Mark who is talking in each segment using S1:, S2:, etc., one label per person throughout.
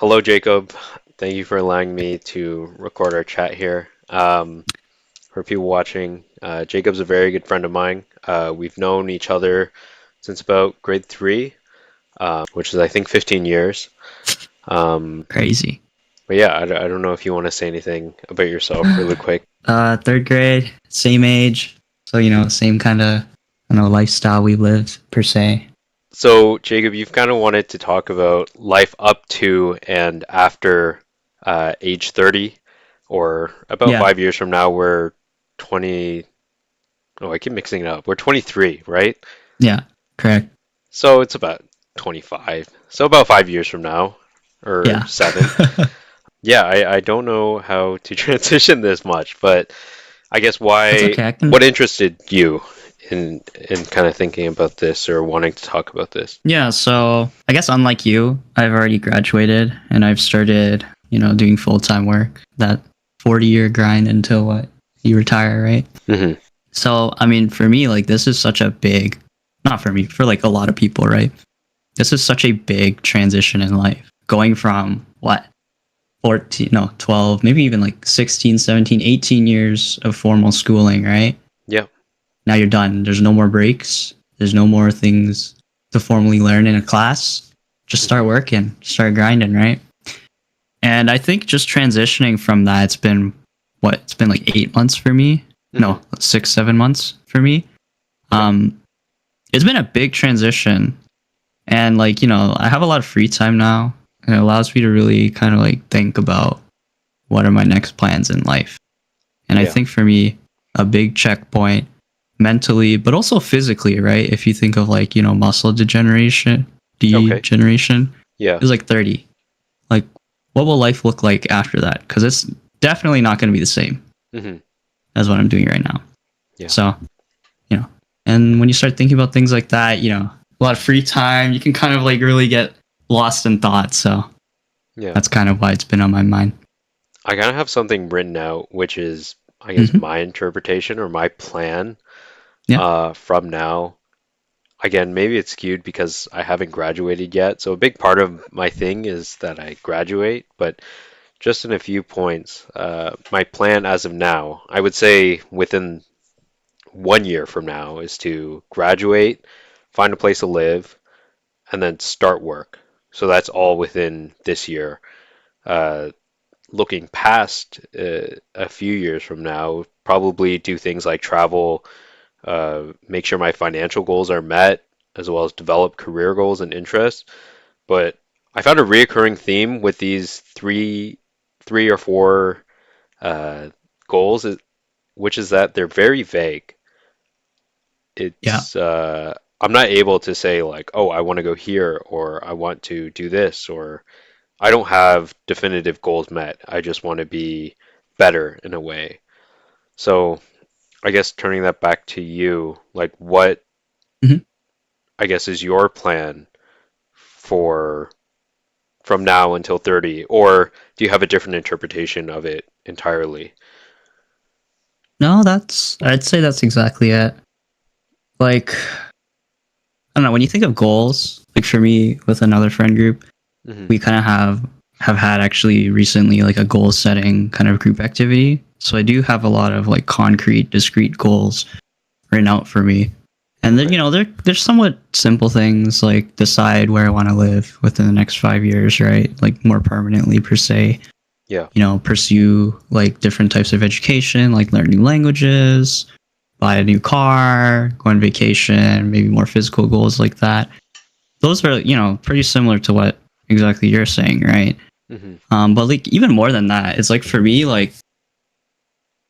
S1: Hello, Jacob. Thank you for allowing me to record our chat here. For people watching, Jacob's a very good friend of mine. We've known each other since about grade three, which is, I think, 15 years. Um,
S2: Crazy.
S1: but yeah, I don't know if you want to say anything about yourself really quick.
S2: Third grade, same age. So, same kind of, lifestyle we lived per se.
S1: So, Jacob, you've kind of wanted to talk about life up to and after age 30, or about
S2: Yeah,
S1: 5 years from now, we're 20. Oh, I keep mixing it up. We're 23, right?
S2: yeah, correct.
S1: So it's about 25. So about 5 years from now, or
S2: Yeah.
S1: seven. Yeah, I don't know how to transition this much, but I guess
S2: That's
S1: why,
S2: okay. I
S1: what
S2: can.
S1: interested you in kind of thinking about this or wanting to talk about this?
S2: Yeah, so I guess unlike you, I've already graduated and I've started, doing full time work. That 40-year grind until what? You retire, right?
S1: Hmm.
S2: So, I mean, for me, like, this is such a big, not for me, for like a lot of people, right? This is such a big transition in life. Going from what? 14, no, 12, maybe even like 16, 17, 18 years of formal schooling, right?
S1: Yeah.
S2: Now you're done. There's no more breaks. There's no more things to formally learn in a class. Just
S1: Hmm.
S2: start working, start grinding, right? And I think just transitioning from that, it's been what? It's been like 8 months for me.
S1: Hmm.
S2: No, 6, 7 months for me.
S1: Okay.
S2: Um, it's been a big transition. And like, I have a lot of free time now. And it allows me to really kind of like think about what are my next plans in life. And I
S1: Yeah.
S2: think for me, a big checkpoint mentally, but also physically, right? If you think of like, muscle
S1: Okay.
S2: degeneration
S1: Yeah.
S2: is like 30. Like, what will life look like after that? Because it's definitely not going to be the same
S1: Hmm.
S2: as what I'm doing right now.
S1: Yeah.
S2: So, you know, and when you start thinking about things like that, a lot of free time, you can kind of like really get lost in thought. So
S1: Yeah.
S2: that's kind of why it's been on my mind.
S1: I kind of have something written out, which is, I guess,
S2: Hmm.
S1: my interpretation or my plan
S2: Yeah.
S1: from now. Again, maybe it's skewed because I haven't graduated yet. So a big part of my thing is that I graduate, but just in a few points, my plan as of now, I would say within 1 year from now, is to graduate, find a place to live, and then start work. So that's all within this year. Uh, Looking past a few years from now, probably do things like travel, make sure my financial goals are met, as well as develop career goals and interests. But I found a reoccurring theme with these three or four uh, goals, which is that they're very vague.
S2: Yeah.
S1: I'm not able to say like, oh, I want to go here or I want to do this or I don't have definitive goals met. I just want to be better in a way. So I guess turning that back to you, like what
S2: Hmm.
S1: I guess is your plan for from now until 30, or do you have a different interpretation of it entirely?
S2: No, I'd say that's exactly it. Like, I don't know, when you think of goals, like for me with another friend group,
S1: Hmm.
S2: we kind of have had actually recently like a goal setting kind of group activity. So I do have a lot of like concrete, discrete goals written out for me. And then,
S1: Okay.
S2: they're somewhat simple things like decide where I want to live within the next 5 years, right? Like more permanently per se.
S1: Yeah.
S2: Pursue like different types of education, like learn new languages, buy a new car, go on vacation, maybe more physical goals like that. Those are, pretty similar to what exactly you're saying, right?
S1: Hmm.
S2: But like even more than that, it's like for me, like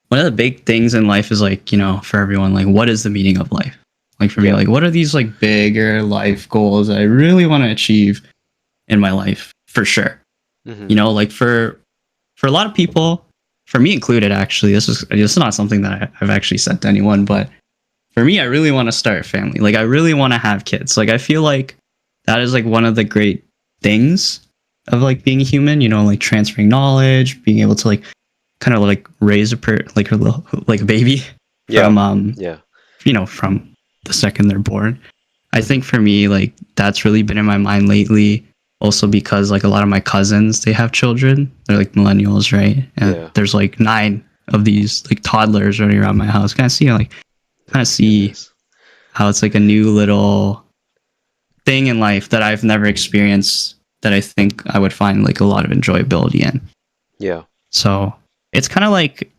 S2: one of the big things in life is like, for everyone, like what is the meaning of life? Like for me,
S1: Yeah.
S2: like what are these like bigger life goals that I really want to achieve in my life for sure?
S1: Hmm.
S2: Like for a lot of people, for me included, actually, this is not something that I've actually said to anyone, but for me, I really want to start a family. Like I really want to have kids. Like I feel like that is like one of the great things of like being a human. Like transferring knowledge, being able to like kind of like raise like a little like a baby
S1: Yeah.
S2: from
S1: Yeah.
S2: from the second they're born. I
S1: Hmm.
S2: think for me, like that's really been in my mind lately. Also because like a lot of my cousins, they have children. They're like millennials, right? And
S1: Yeah.
S2: there's like 9 of these like toddlers running around my house. Kind of
S1: Oh,
S2: see
S1: goodness.
S2: how it's like a new little thing in life that I've never experienced that I think I would find like a lot of enjoyability in.
S1: Yeah.
S2: So it's kind of like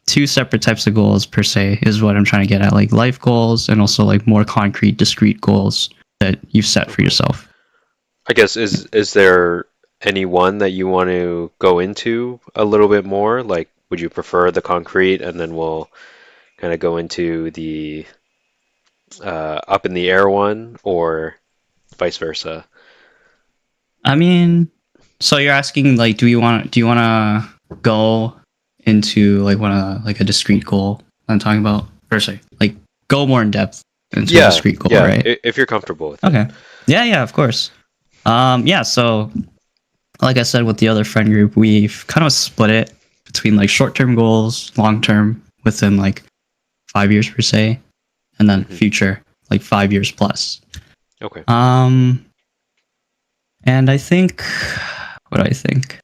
S2: two separate types of goals per se is what I'm trying to get at, like life goals and also like more concrete, discrete goals that you've set for
S1: Okay.
S2: yourself.
S1: I guess is there any one that you want to go into a little bit more? Like, would you prefer the concrete, and then we'll kind of go into the up in the air one, or vice versa?
S2: I mean, so you're asking like, do you want to go into like like a discrete goal I'm talking about per se, like go more in depth into a
S1: Yeah,
S2: discrete goal,
S1: yeah.
S2: right?
S1: If you're comfortable with it.
S2: Okay. Yeah, yeah, of course. Yeah, so like I said with the other friend group, we've kind of split it between like short-term goals, long-term within like 5 years per se, and then
S1: Hmm.
S2: future like 5 years plus.
S1: Okay.
S2: Um, and I think, what do I think?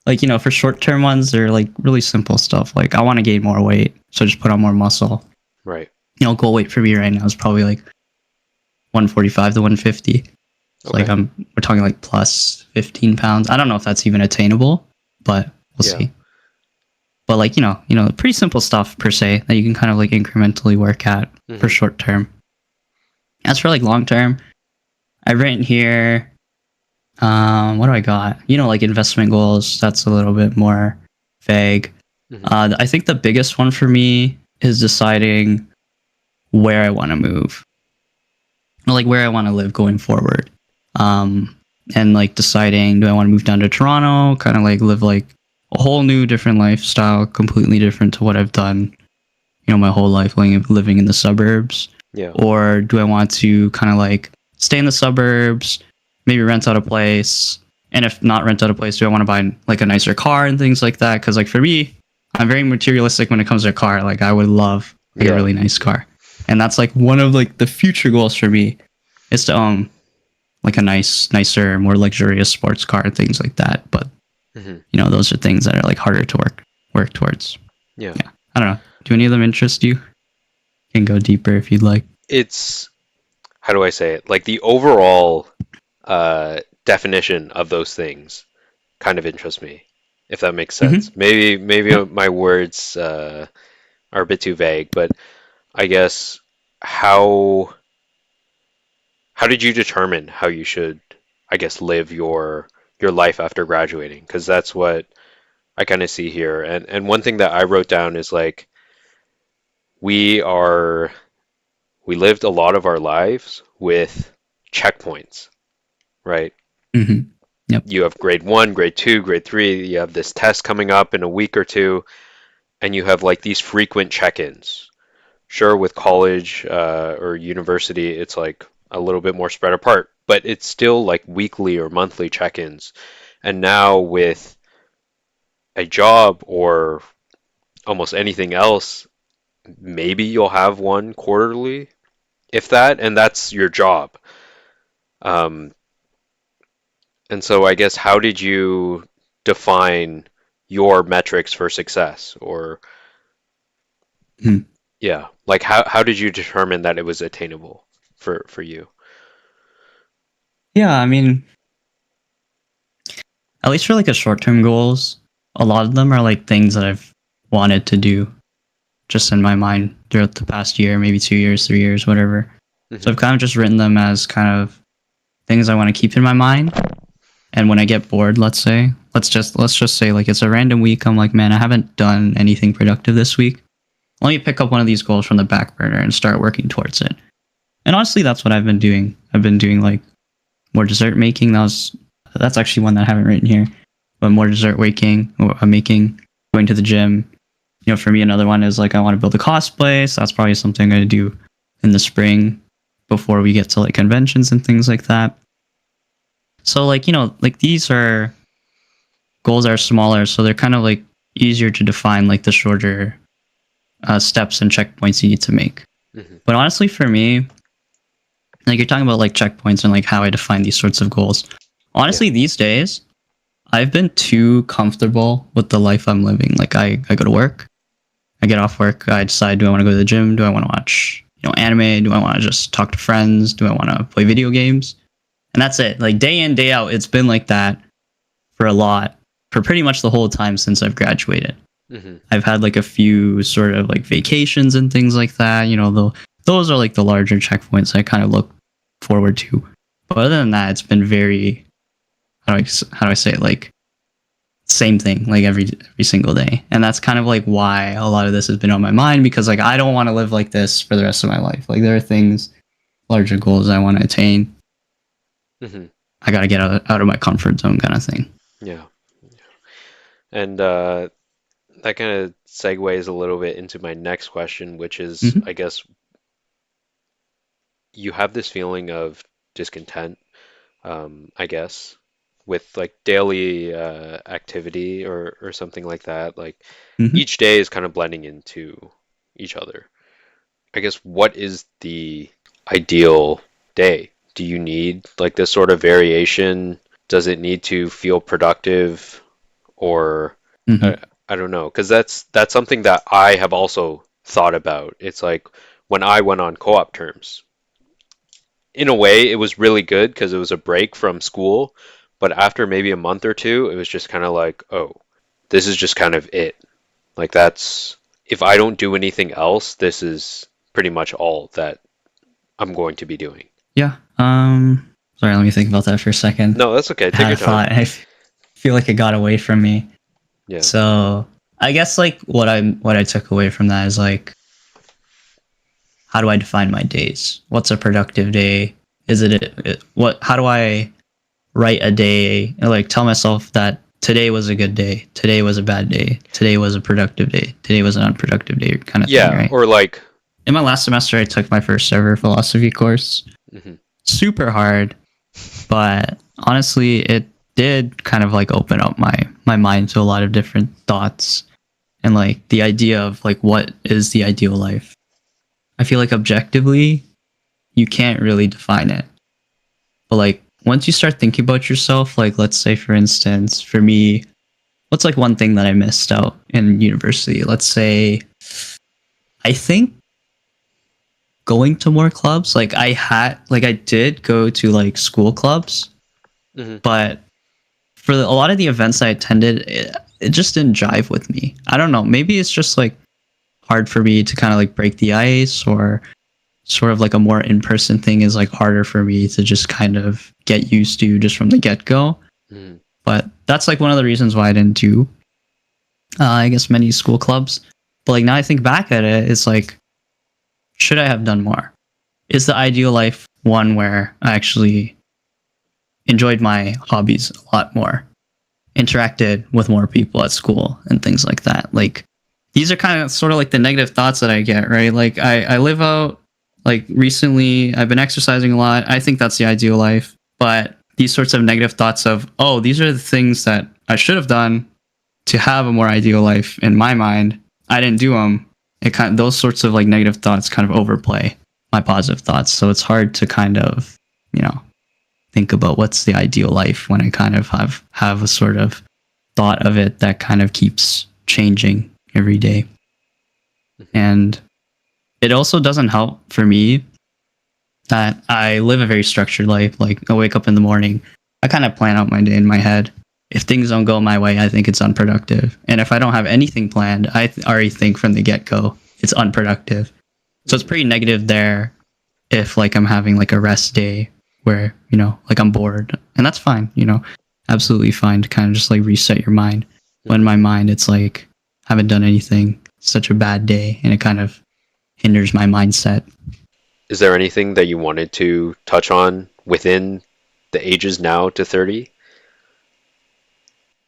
S2: Like, for short-term ones, they're like really simple stuff. Like, I want to gain more weight, so just put on more muscle.
S1: Right.
S2: Goal weight for me right now is probably like 145 to 150. So like
S1: Okay.
S2: we're talking like plus 15 pounds. I don't know if that's even attainable, but we'll
S1: Yeah.
S2: see. But like, pretty simple stuff per se that you can kind of like incrementally work at for
S1: Hmm.
S2: short term. As for like long term, I've written here, what do I got? Like investment goals, that's a little bit more vague.
S1: Hmm.
S2: I think the biggest one for me is deciding where I want to move, or like where I want to live going forward. And like deciding, do I want to move down to Toronto, kind of like live like a whole new different lifestyle, completely different to what I've done, my whole life living in the suburbs,
S1: Yeah.
S2: or do I want to kind of like stay in the suburbs, maybe rent out a place, and if not rent out a place, do I want to buy like a nicer car and things like that? Because like for me, I'm very materialistic when it comes to a car. Like I would love like a
S1: Yeah.
S2: really nice car, and that's like one of like the future goals for me is to own like a nicer, more luxurious sports car and things like that. But
S1: Hmm.
S2: those are things that are like harder to work towards.
S1: Yeah.
S2: Yeah, I don't know. Do any of them interest you? Can go deeper if you'd like.
S1: It's, how do I say it? Like the overall definition of those things kind of interests me, if that makes
S2: Mm-hmm.
S1: sense. Maybe
S2: Yep.
S1: my words are a bit too vague, but I guess how how did you determine how you should, I guess, live your life after graduating? Because that's what I kind of see here. And one thing that I wrote down is like we are we lived a lot of our lives with checkpoints, right?
S2: Mm-hmm. Yep.
S1: You have grade one, grade two, grade three, you have this test coming up in a week or two, and you have like these frequent check-ins. Sure, with college or university, it's like a little bit more spread apart, but it's still like weekly or monthly check-ins. And now with a job or almost anything else, maybe you'll have one quarterly, if that, and that's your job. Um, and so I guess how did you define your metrics for success? Or
S2: Mhm.
S1: yeah, like how did you determine that it was attainable for you?
S2: Yeah, I mean, at least for like a short-term goals, a lot of them are like things that I've wanted to do just in my mind throughout the past year, maybe 2 years, 3 years, whatever. So
S1: Hmm.
S2: I've kind of just written them as kind of things I want to keep in my mind. And when I get bored, let's just say like it's a random week, I'm like, man, I haven't done anything productive this week. Let me pick up one of these goals from the back burner and start working towards it. And honestly, that's what I've been doing. I've been doing like more dessert making. That's actually one that I haven't written here, but more dessert making, going to the gym. For me, another one is like I want to build a cosplay. So that's probably something I'm going to do in the spring before we get to like conventions and things like that. So like like these are goals that are smaller, so they're kind of like easier to define, like the shorter steps and checkpoints you need to make.
S1: Hmm.
S2: But honestly, for me, like you're talking about like checkpoints and like how I define these sorts of goals. Honestly, these days, I've been too comfortable with the life I'm living. Like I go to work, I get off work, I decide, do I want to go to the gym? Do I want to watch, anime? Do I want to just talk to friends? Do I want to play video games? And that's it. Like day in, day out, it's been like that for pretty much the whole time since I've graduated.
S1: Hmm.
S2: I've had like a few sort of like vacations and things like that. Those are like the larger checkpoints I kind of look forward to. But other than that, it's been very, how do I say it? Like same thing, like every single day. And that's kind of like why a lot of this has been on my mind, because like I don't want to live like this for the rest of my life. Like there are things, larger goals I want to attain.
S1: Hmm.
S2: I got to get out of my comfort zone kind of thing.
S1: Yeah. And that kind of segues a little bit into my next question, which is,
S2: Hmm.
S1: I guess, you have this feeling of discontent, I guess, with like daily activity or something like that. Like
S2: Hmm.
S1: each day is kind of blending into each other. I guess what is the ideal day? Do you need like this sort of variation? Does it need to feel productive? Or
S2: Hmm.
S1: I, I don't know, because that's something that I have also thought about. It's like when I went on co-op terms, in a way, it was really good because it was a break from school. But after maybe a month or two, it was just kind of like, oh, this is just kind of it. Like that's if I don't do anything else, this is pretty much all that I'm going to be doing.
S2: Yeah. Sorry, let me think about that for a second.
S1: No, that's okay.
S2: I
S1: Take
S2: had
S1: your
S2: a
S1: time.
S2: thought. Feel like it got away from me.
S1: Yeah.
S2: So I guess like what I took away from that is like, how do I define my days? What's a productive day? Is what? How do I write a day and like tell myself that today was a good day, today was a bad day, today was a productive day, today was an unproductive day, kind of thing,
S1: Yeah,
S2: right?
S1: or like,
S2: In my last semester, I took my first ever philosophy course.
S1: mhm,
S2: Super hard, but honestly, it did kind of like open up my mind to a lot of different thoughts and like the idea of like what is the ideal life. I feel like objectively, you can't really define it. But like once you start thinking about yourself, like let's say for instance, for me, what's like one thing that I missed out in university? Let's say I think going to more clubs. I did go to like school clubs,
S1: mhm,
S2: but for a lot of the events I attended, it just didn't jive with me. I don't know. Maybe it's just like hard for me to kind of like break the ice, or sort of like a more in-person thing is like harder for me to just kind of get used to just from the get-go.
S1: mhm.
S2: But that's like one of the reasons why I didn't do I guess many school clubs. But like now I think back at it, it's like, should I have done more? Is the ideal life one where I actually enjoyed my hobbies a lot more, interacted with more people at school and things like that? Like these are kind of sort of like the negative thoughts that I get, right? Like I live out, like recently I've been exercising a lot. I think that's the ideal life. But these sorts of negative thoughts of, oh, these are the things that I should have done to have a more ideal life in my mind. I didn't do them. Those sorts of like negative thoughts kind of overplay my positive thoughts. So it's hard to kind of, you know, think about what's the ideal life when I kind of have a sort of thought of it that kind of keeps changing every day. And it also doesn't help for me that I live a very structured life. Like I wake up in the morning, I kind of plan out my day in my head. If things don't go my way, I think it's unproductive. And if I don't have anything planned, already think from the get-go it's unproductive. So it's pretty negative there if like I'm having like a rest day where, like I'm bored. And that's fine, absolutely fine to kind of just like reset your mind. When my mind, it's like, haven't done anything, such a bad day, and it kind of hinders my mindset.
S1: Is there anything that you wanted to touch on within the ages now to 30?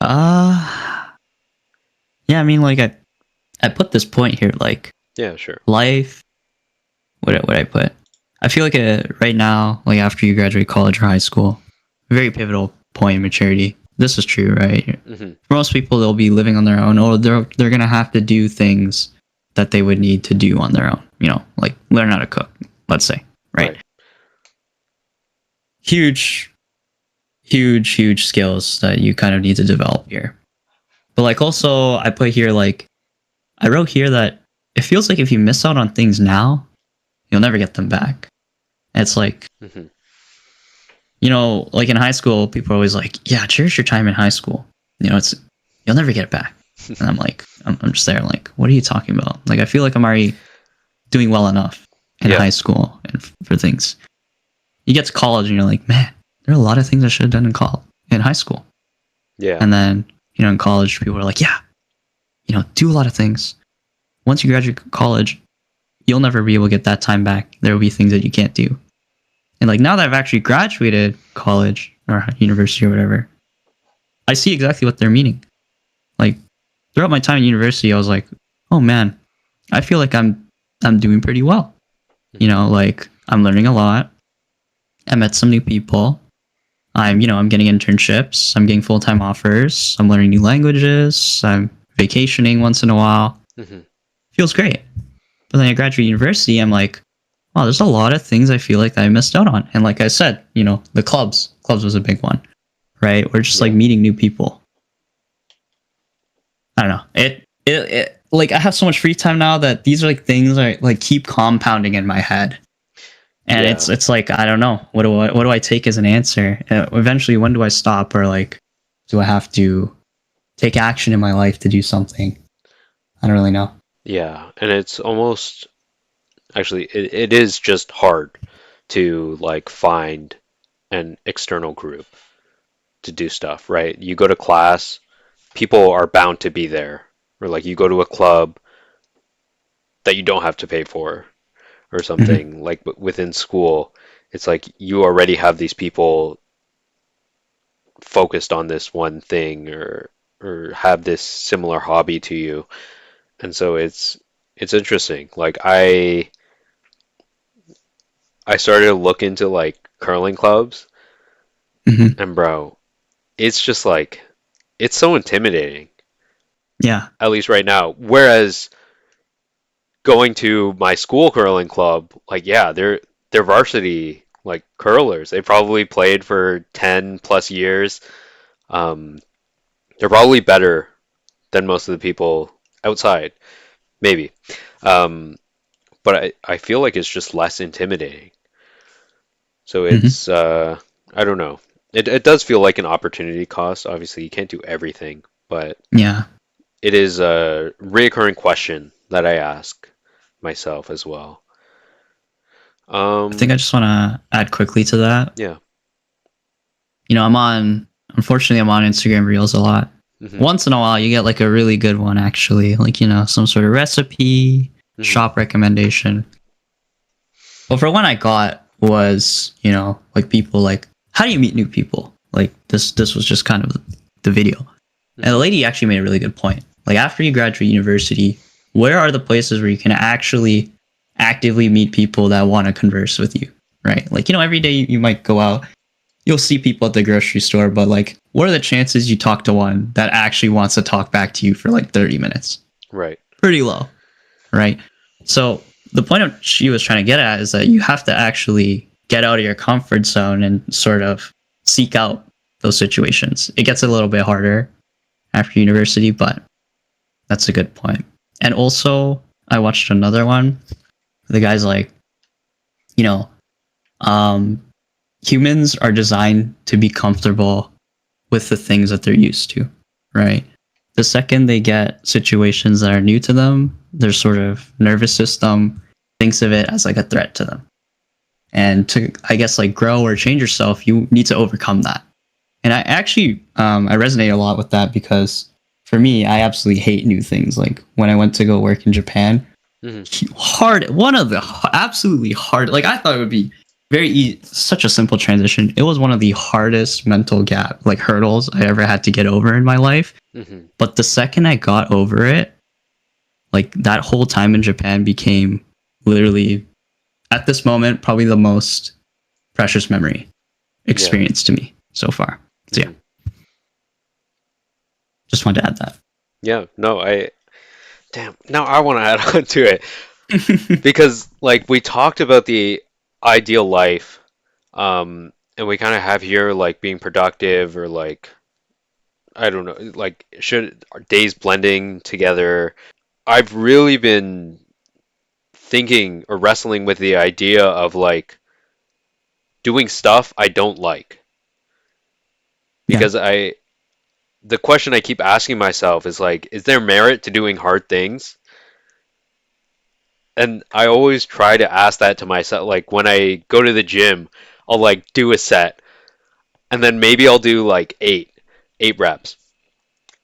S2: Uh yeah, I mean like I put this point here, like
S1: Yeah, sure.
S2: life, what I put? I feel like right now, like after you graduate college or high school, very pivotal point in maturity. This is true, right?
S1: Hmm.
S2: For most people, they'll be living on their own, or they're gonna have to do things that they would need to do on their own. Like learn how to cook, let's say, right?
S1: Right.
S2: Huge huge skills that you kind of need to develop here. But like also I put here like I wrote here that it feels like if you miss out on things now, you'll never get them back. And it's like,
S1: Hmm.
S2: like in high school, people are always like, yeah, cherish your time in high school. It's you'll never get it back. And I'm like, I'm just there like, what are you talking about? Like I feel like I'm already doing well enough in
S1: Yeah.
S2: high school and for things. You get to college and you're like, man, there are a lot of things I should have done in high school.
S1: Yeah.
S2: And then, in college, people are like, yeah, do a lot of things. Once you graduate college, you'll never be able to get that time back. There will be things that you can't do. And like now that I've actually graduated college or university or whatever, I see exactly what they're meaning. Like throughout my time in university, I was like, oh man, I feel like I'm doing pretty well. Like I'm learning a lot. I met some new people. I'm getting internships. I'm getting full-time offers. I'm learning new languages. I'm vacationing once in a while.
S1: Hmm.
S2: Feels great. But then I graduate university, I'm like, wow, there's a lot of things I feel like that I missed out on. And like I said, the clubs was a big one, right? Or just like meeting new people. I don't know. It like I have so much free time now that these are like things that like keep compounding in my head. And
S1: Yeah.
S2: it's like I don't know what do I take as an answer? Eventually, when do I stop, or like do I have to take action in my life to do something? I don't really know.
S1: Yeah. And it's almost actually it is just hard to like find an external group to do stuff, right? You go to class, people are bound to be there. Or like you go to a club that you don't have to pay for or
S2: Mhm.
S1: something like within school. It's like you already have these people focused on this one thing or have this similar hobby to you. And so it's interesting. Like I started to look into like curling clubs
S2: Mhm.
S1: and bro, it's just like it's so intimidating,
S2: Yeah.
S1: at least right now. Whereas going to my school curling club, like yeah, they're varsity like curlers. They probably played for 10 plus years. Um, they're probably better than most of the people outside, maybe. Um, but I feel like it's just less intimidating. So
S2: Mhm.
S1: it's I don't know. It does feel like an opportunity cost. Obviously, you can't do everything, but
S2: Yeah.
S1: it is a reoccurring question that I ask myself as well.
S2: I think I
S1: Um,
S2: just want to add quickly to that.
S1: yeah.
S2: Unfortunately, I'm on Instagram Reels a lot.
S1: Hmm.
S2: Once in a while, you get like a really good one, actually, like, some sort of recipe,
S1: Hmm.
S2: shop recommendation. But for one I got was, like people like, how do you meet new people? Like this was just kind of the video. And the
S1: Hmm.
S2: lady actually made a really good point. Like after you graduate university, where are the places where you can actually actively meet people that want to converse with you? Right? Like, every day you might go out, you'll see people at the grocery store, but like, what are the chances you talk to one that actually wants to talk back to you for like 30 minutes?
S1: Right.
S2: Pretty low, right? So the point of she was trying to get at is that you have to actually get out of your comfort zone and sort of seek out those situations. It gets a little bit harder after university, but that's a good point. And also, I watched another one. The guy's like, you know, um, humans are designed to be comfortable with the things that they're used to, right? The second they get situations that are new to them, their sort of nervous system thinks of it as like a threat to them. And to, I guess, like grow or change yourself, you need to overcome that. And I actually, I resonate a lot with that because for me, I absolutely hate new things. Like when I went to go work in Japan,
S1: Hmm.
S2: one of the absolutely hard, like I thought it would be very easy, such a simple transition. It was one of the hardest mental like hurdles I ever had to get over in my life.
S1: Hmm.
S2: But the second I got over it, like that whole time in Japan became literally at this moment probably the most precious memory
S1: Yeah.
S2: experience to me so far. So yeah,
S1: Hmm.
S2: just wanted to add that.
S1: Yeah. No, damn. Now I want to add on to it because like we talked about the ideal life, and we kind of have here like being productive or like I don't know, like should our days blending together. I've really been thinking or wrestling with the idea of like doing stuff I don't like
S2: Yeah.
S1: because I the question I keep asking myself is like, is there merit to doing hard things? And I always try to ask that to myself. Like when I go to the gym, I'll like do a set, and then maybe I'll do like eight reps,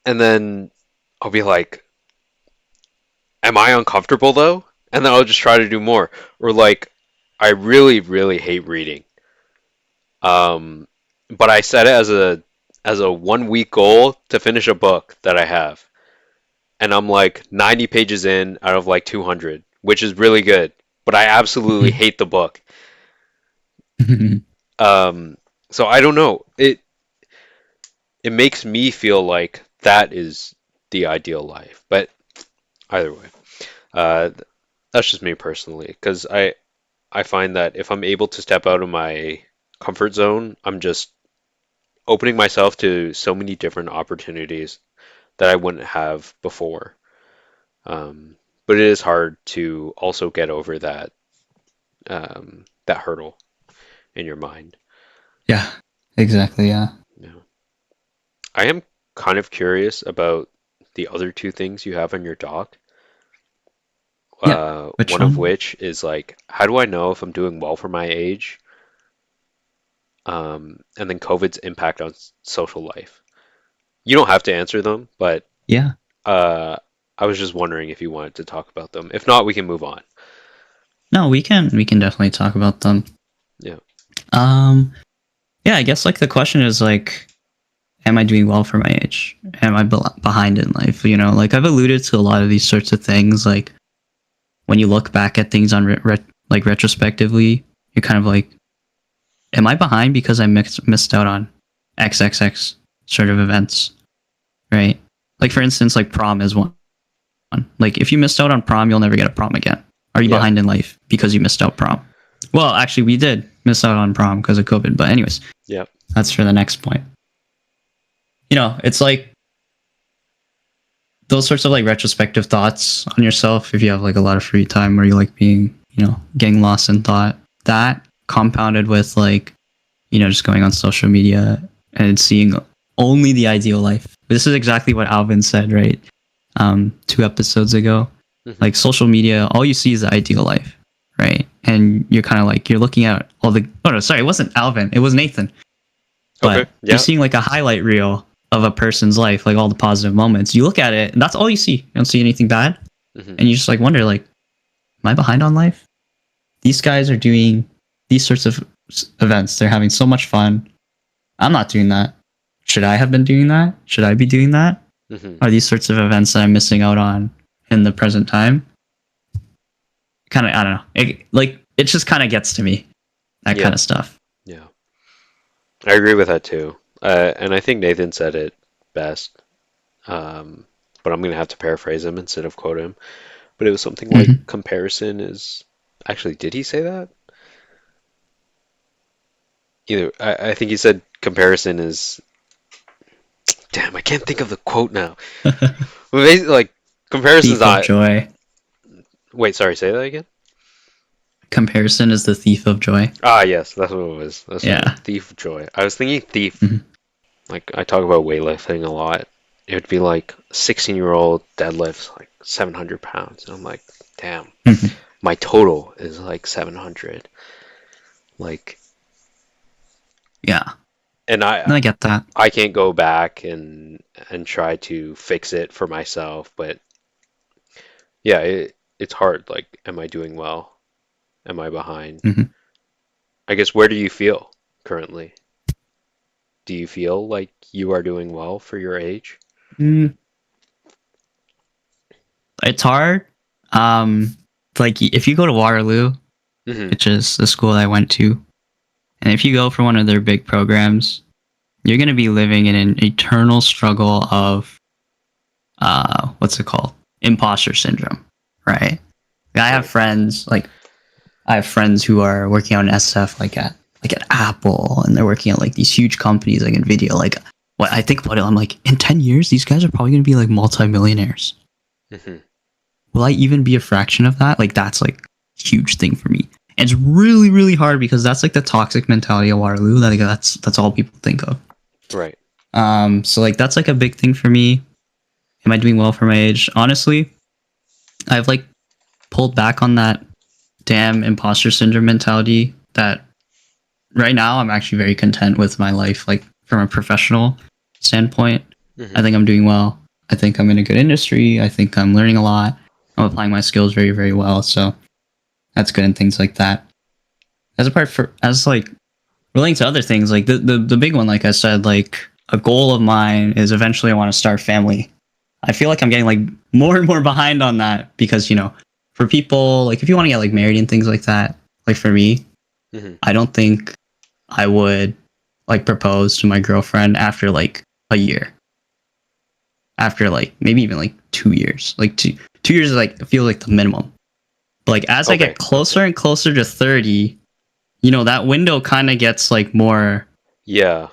S1: and then I'll be like, am I uncomfortable though? And then I'll just try to do more. Or like, I really, really hate reading. Um, but I set it as a 1 week goal to finish a book that I have. And I'm like 90 pages in out of like 200, which is really good. But I absolutely hate the book. Um, so I don't know. It makes me feel like that is the ideal life. But either way, uh, that's just me personally. Because I find that if I'm able to step out of my comfort zone, I'm just opening myself to so many different opportunities that I wouldn't have before. Um, but it is hard to also get over that hurdle in your mind.
S2: Yeah. Exactly. Yeah.
S1: Yeah. I am kind of curious about the other two things you have on your dock.
S2: Yeah. Which
S1: One of
S2: one?
S1: which is like, how do I know if I'm doing well for my age? And then COVID's impact on social life. You don't have to answer them, but
S2: Yeah.
S1: uh, I was just wondering if you wanted to talk about them. If not, we can move on.
S2: No, we can definitely talk about them.
S1: Yeah.
S2: Um, yeah, I guess like the question is like, am I doing well for my age? Am I behind in life? You know, like I've alluded to a lot of these sorts of things. Like when you look back at things on like retrospectively, you're kind of like, am I behind because I missed out on XXX sort of events, right? Like for instance, like prom is one. Like if you missed out on prom, you'll never get a prom again. Are you
S1: Yeah.
S2: behind in life because you missed out prom? Well, actually, we did miss out on prom because of COVID. But anyways,
S1: Yeah.
S2: that's for the next point. You know, it's like those sorts of like retrospective thoughts on yourself. If you have like a lot of free time, or you like being, you know, getting lost in thought, that compounded with like, you know, just going on social media and seeing only the ideal life. This is exactly what Alvin said, right? 2 episodes ago.
S1: Hmm.
S2: Like social media, all you see is the ideal life, right? And you're kind of like you're looking at all the. Oh no, sorry, it wasn't Alvin. It was Nathan.
S1: Okay.
S2: But you're
S1: Yeah.
S2: seeing like a highlight reel of a person's life, like all the positive moments. You look at it, and that's all you see. You don't see anything bad,
S1: Hmm.
S2: and you just like wonder, like, am I behind on life? These guys are doing these sorts of events. They're having so much fun. I'm not doing that. Should I have been doing that? Should I be doing that?
S1: Hmm.
S2: Are these sorts of events that I'm missing out on in the present time? Kind of, I don't know. It just kind of gets to me, that kind
S1: Yeah.
S2: of stuff.
S1: Yeah. I agree with that too. And I think Nathan said it best. Um, but I'm gonna have to paraphrase him instead of quote him. But it was something like
S2: Hmm.
S1: comparison is actually, did he say that? Either I think he said comparison is damn, I can't think of the quote now. But basically, like comparison's
S2: Thief of
S1: not
S2: joy.
S1: wait, sorry, say that again.
S2: Comparison is the thief of joy.
S1: Ah, yes, that's what it was. That's what it was.
S2: Yeah.
S1: Thief of joy. I was thinking thief.
S2: Hmm.
S1: Like I talk about weightlifting a lot. It would be like 16-year-old deadlifts like 700 pounds, and I'm like, damn,
S2: Hmm.
S1: my total is like 700. Like,
S2: Yeah.
S1: and
S2: I get that.
S1: I can't go back and try to fix it for myself, but yeah, it's hard. Like, am I doing well? Am I behind?
S2: Hmm.
S1: I guess where do you feel currently? Do you feel like you are doing well for your age?
S2: Mm, it's hard. Um, like if you go to Waterloo,
S1: Hmm.
S2: which is the school I went to, and if you go for one of their big programs, you're going to be living in an eternal struggle of what's it called? Imposter syndrome, right? I have
S1: Right.
S2: friends like I have friends who are working on SF like at like at Apple, and they're working at like these huge companies like Nvidia. Like, what I think about it, I'm like, in 10 years, these guys are probably gonna be like multimillionaires.
S1: Hmm.
S2: Will I even be a fraction of that? Like, that's like a huge thing for me. And it's really, really hard because that's like the toxic mentality of Waterloo. Like, that's all people think of.
S1: Right.
S2: So like that's like a big thing for me. Am I doing well for my age? Honestly, I've like pulled back on that damn imposter syndrome mentality that right now I'm actually very content with my life, like from a professional standpoint. I
S1: Hmm.
S2: think I'm doing well. I think I'm in a good industry. I think I'm learning a lot. I'm applying my skills very, very well. So that's good and things like that. As a part for as like relating to other things, like the big one, like I said, like a goal of mine is eventually I want to start a family. I feel like I'm getting like more and more behind on that because, for people, like if you want to get like married and things like that, like for me,
S1: Hmm.
S2: I don't think I would like propose to my girlfriend after like a year, after like maybe even like 2 years. Like two years is like I feel like the minimum. But like as I
S1: Okay.
S2: get closer and closer to 30, that window kind of gets like more,
S1: Yeah.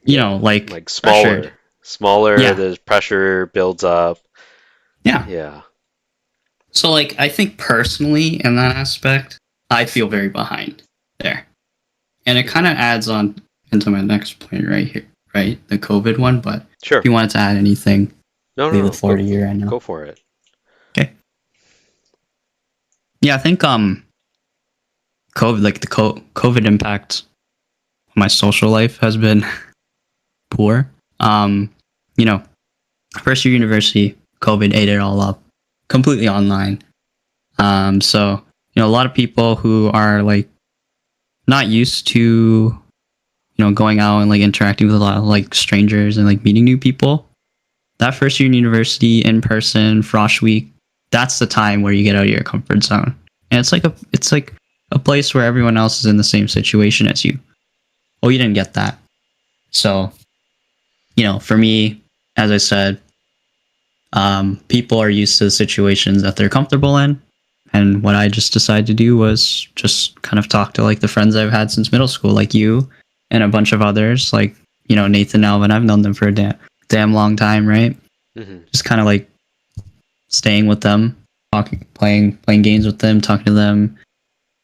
S1: Yeah.
S2: like
S1: Like
S2: pressured.
S1: smaller.
S2: Yeah.
S1: The pressure builds up.
S2: Yeah.
S1: Yeah.
S2: So like I think personally in that aspect, I feel very behind there. And it kind
S1: Hmm.
S2: of adds on into my next point right here, right? The COVID one. But if
S1: Sure.
S2: you wanted to add anything,
S1: No, no,
S2: leave the
S1: no.
S2: floor to you right now.
S1: Go for it.
S2: Okay. Yeah, I think COVID, like the COVID impact on my social life has been poor. You know, first year university, COVID ate it all up, completely online. So a lot of people who are like not used to going out and like interacting with a lot of like strangers and like meeting new people. That first year in university, in person, Frosh Week, that's the time where you get out of your comfort zone. And it's like a place where everyone else is in the same situation as you. Oh, you didn't get that. So, for me, as I said, people are used to the situations that they're comfortable in. And what I just decided to do was just kind of talk to like the friends I've had since middle school, like you and a bunch of others, like, Nathan, Alvin. I've known them for a damn long time, right?
S1: Hmm.
S2: Just kind of like staying with them, talking, playing games with them, talking to them,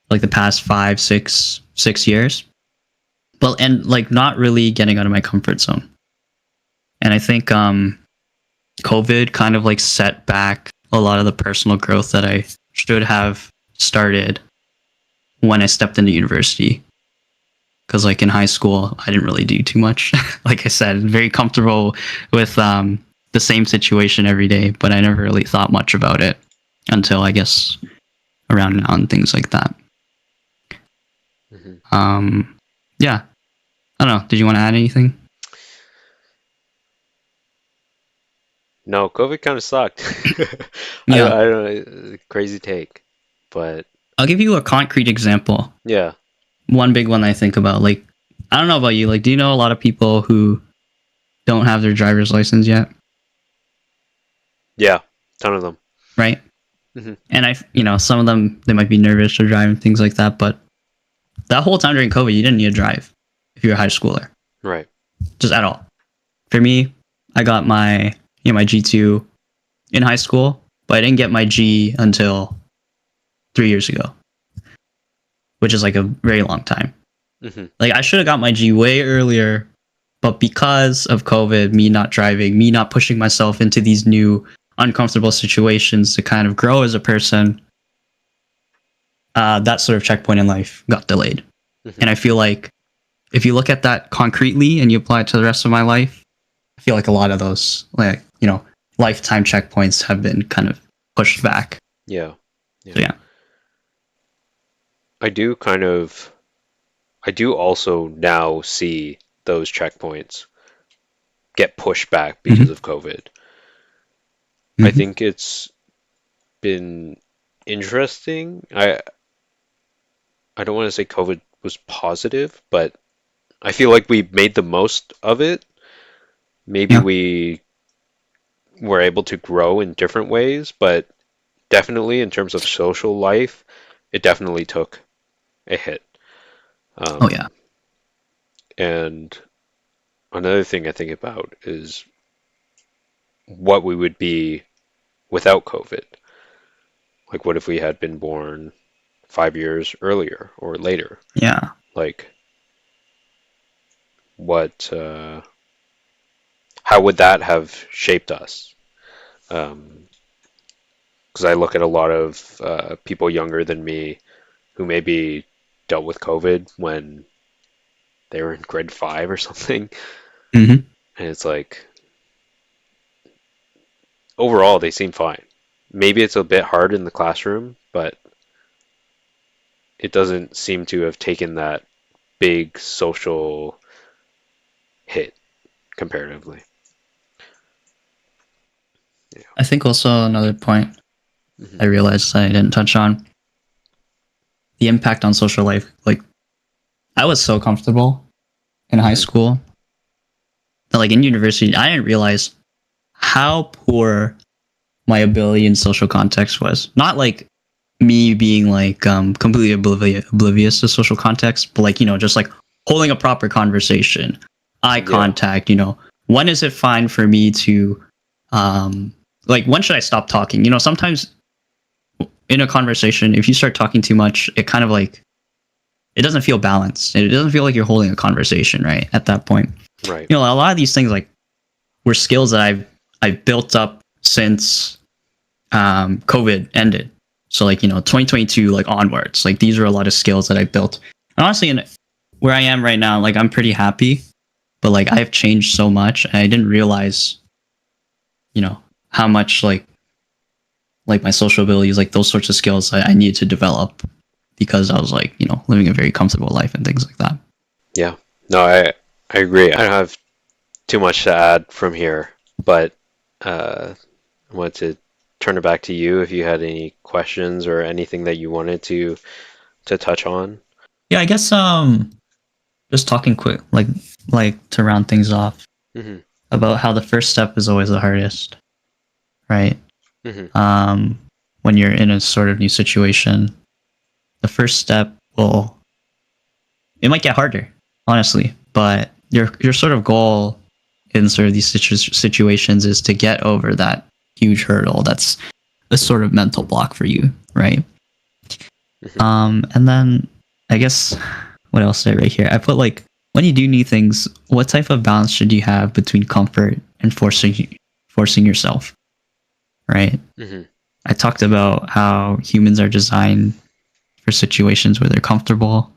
S2: like the past 5, 6 years. But and like not really getting out of my comfort zone. And I think COVID kind of like set back a lot of the personal growth that I should have started when I stepped into university. Because like in high school, I didn't really do too much. Like I said, very comfortable with the same situation every day, but I never really thought much about it until I guess around now and things like that.
S1: Hmm.
S2: Yeah, I don't know. Did you want to add anything?
S1: No, COVID kind of sucked.
S2: Yeah,
S1: I don't know, crazy take, but
S2: I'll give you a concrete example.
S1: yeah,
S2: One big one I think about. Like, I don't know about you. Like, do you know a lot of people who don't have their driver's license yet?
S1: yeah, ton of them.
S2: Right?
S1: Hmm.
S2: And some of them they might be nervous to drive and things like that. But that whole time during COVID, you didn't need to drive if you're a high schooler,
S1: Right.
S2: just at all. For me, I got my G2 in high school, but I didn't get my G until 3 years ago, which is like a very long time.
S1: Hmm.
S2: Like I should have got my G way earlier, but because of COVID, me not driving, me not pushing myself into these new uncomfortable situations to kind of grow as a person, that sort of checkpoint in life got delayed.
S1: Hmm.
S2: And I feel like if you look at that concretely and you apply it to the rest of my life, I feel like a lot of those, like, lifetime checkpoints have been kind of pushed back.
S1: Yeah.
S2: So
S1: Yeah.
S2: yeah.
S1: I do kind of, I do also now see those checkpoints get pushed back because
S2: Mm-hmm.
S1: of COVID. I
S2: Mm-hmm.
S1: think it's been interesting. I don't want to say COVID was positive, but I feel like we made the most of it. Maybe
S2: Yeah.
S1: we were able to grow in different ways, but definitely in terms of social life, it definitely took a hit.
S2: Oh yeah.
S1: Um, and another thing I think about is what we would be without COVID. Like, what if we had been born 5 years earlier or later?
S2: Yeah.
S1: Like, what, how would that have shaped us? Because I look at a lot of people younger than me who maybe dealt with COVID when they were in grade five or something.
S2: Hmm.
S1: And it's like, overall, they seem fine. Maybe it's a bit hard in the classroom, but it doesn't seem to have taken that big social hit comparatively. Yeah.
S2: I think also another point
S1: Hmm.
S2: I realized I didn't touch on the impact on social life. Like I was so comfortable in high
S1: Hmm.
S2: school that like in university I didn't realize how poor my ability in social context was. Not like me being like completely oblivious to social context, but like, just like holding a proper conversation, eye
S1: Yeah.
S2: contact, when is it fine for me to um like when should I stop talking? Sometimes in a conversation, if you start talking too much, it kind of like it doesn't feel balanced. It doesn't feel like you're holding a conversation, right? At that point.
S1: Right.
S2: A lot of these things like were skills that I've built up since COVID ended. So like 2022 like onwards, like these are a lot of skills that I built. And honestly, in where I am right now, like I'm pretty happy, but like I've changed so much, and I didn't realize, how much like my social abilities, like those sorts of skills I needed to develop because I was like living a very comfortable life and things like that.
S1: Yeah. No, I agree. I don't have too much to add from here, but I wanted to turn it back to you if you had any questions or anything that you wanted to touch on.
S2: Yeah, I guess just talking quick, like to round things off
S1: Hmm.
S2: about how the first step is always the hardest, right?
S1: Hmm.
S2: um, when you're in a sort of new situation, the first step will it might get harder, honestly, but your sort of goal in sort of these situations is to get over that huge hurdle that's a sort of mental block for you, right?
S1: Hmm.
S2: And then I guess what else did I write here? I put like when you do new things, what type of balance should you have between comfort and forcing yourself, right?
S1: Hmm.
S2: I talked about how humans are designed for situations where they're comfortable.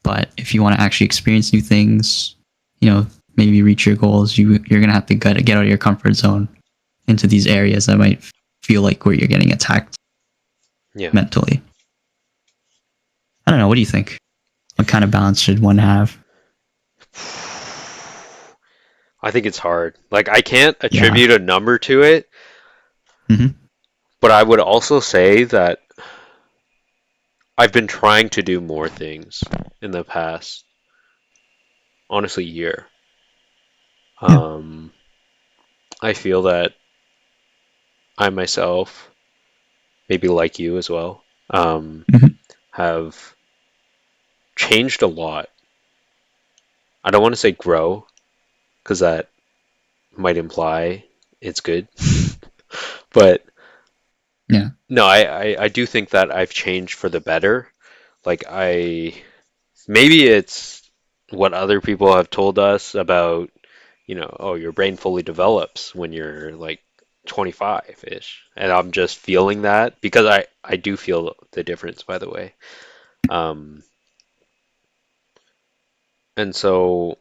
S2: But if you want to actually experience new things, you know, maybe reach your goals, you're gonna have to get out of your comfort zone into these areas that might feel like where you're getting attacked
S1: Yeah.
S2: mentally. I don't know. What do you think? What kind of balance should one have?
S1: I think it's hard. Like, I can't
S2: Yeah.
S1: attribute a number to it,
S2: Hmm.
S1: but I would also say that I've been trying to do more things in the past, honestly, year.
S2: Yeah.
S1: Um, I feel that I myself, maybe like you as well,
S2: Hmm.
S1: have changed a lot. I don't want to say grow, because that might imply it's good. But
S2: Yeah.
S1: no, I do think that I've changed for the better. Like, maybe it's what other people have told us about, oh, your brain fully develops when you're like 25-ish. And I'm just feeling that because I do feel the difference, by the way. Um, and so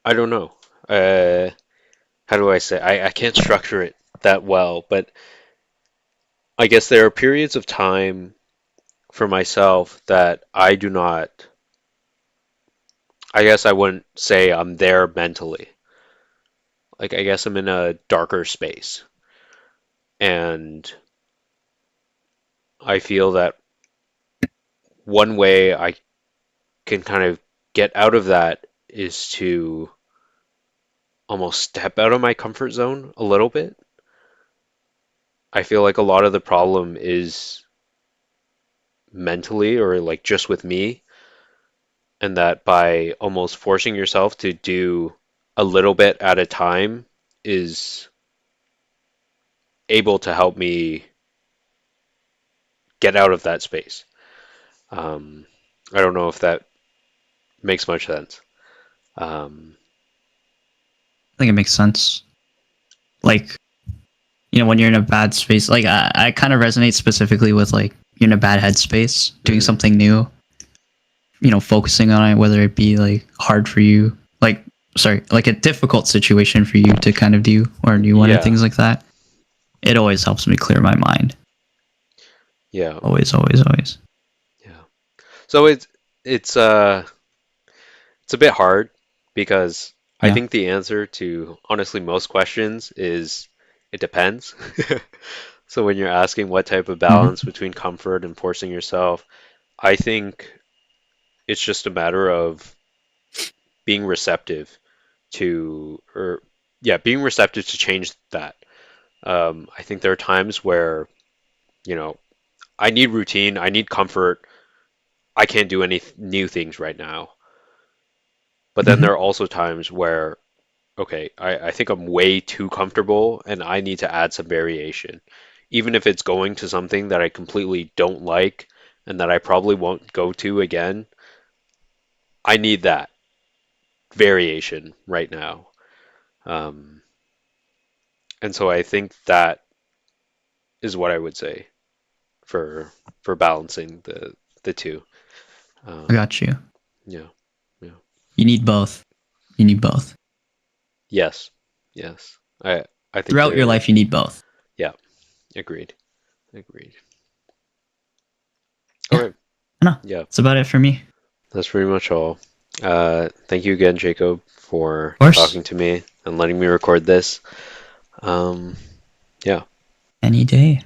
S1: I don't know. Uh, how do I say? I can't structure it that well, but I guess there are periods of time for myself that I do not, I guess I wouldn't say I'm there mentally. Like, I guess I'm in a darker space. And I feel that one way I can kind of get out of that is to almost step out of my comfort zone a little bit. I feel like a lot of the problem is mentally or like just with me, and that by almost forcing yourself to do a little bit at a time is able to help me get out of that space. Um, I don't know if that makes much sense. Um,
S2: I think it makes sense. Like, when you're in a bad space, like I kind of resonate specifically with like you're in a bad headspace, doing
S1: mhm.
S2: something new, focusing on it, whether it be like hard for you, like sorry, like a difficult situation for you to kind of do or a new one and
S1: Yeah,
S2: things like that. It always helps me clear my mind.
S1: yeah,
S2: Always, always, always.
S1: yeah. So it's it's a bit hard because I
S2: Yeah.
S1: think the answer to honestly most questions is it depends. So when you're asking what type of balance
S2: Hmm.
S1: between comfort and forcing yourself, I think it's just a matter of being receptive to, or yeah, being receptive to change that. I think there are times where, you know, I need routine, I need comfort, I can't do any new things right now. But then there
S2: Hmm.
S1: are also times where, okay, I think I'm way too comfortable and I need to add some variation. Even if it's going to something that I completely don't like and that I probably won't go to again, I need that variation right now. Um, and so I think that is what I would say for balancing the two.
S2: I
S1: Um,
S2: got you.
S1: yeah, yeah,
S2: You need both. You need both.
S1: yes, yes. I think
S2: Throughout your
S1: they're
S2: life, you need both.
S1: yeah, agreed, agreed.
S2: Yeah.
S1: Okay,
S2: I know.
S1: yeah,
S2: That's about it for me.
S1: that's pretty much all. Thank you again, Jacob,
S2: Of
S1: for
S2: course.
S1: talking to me and letting me record this. Um, yeah.
S2: Any day.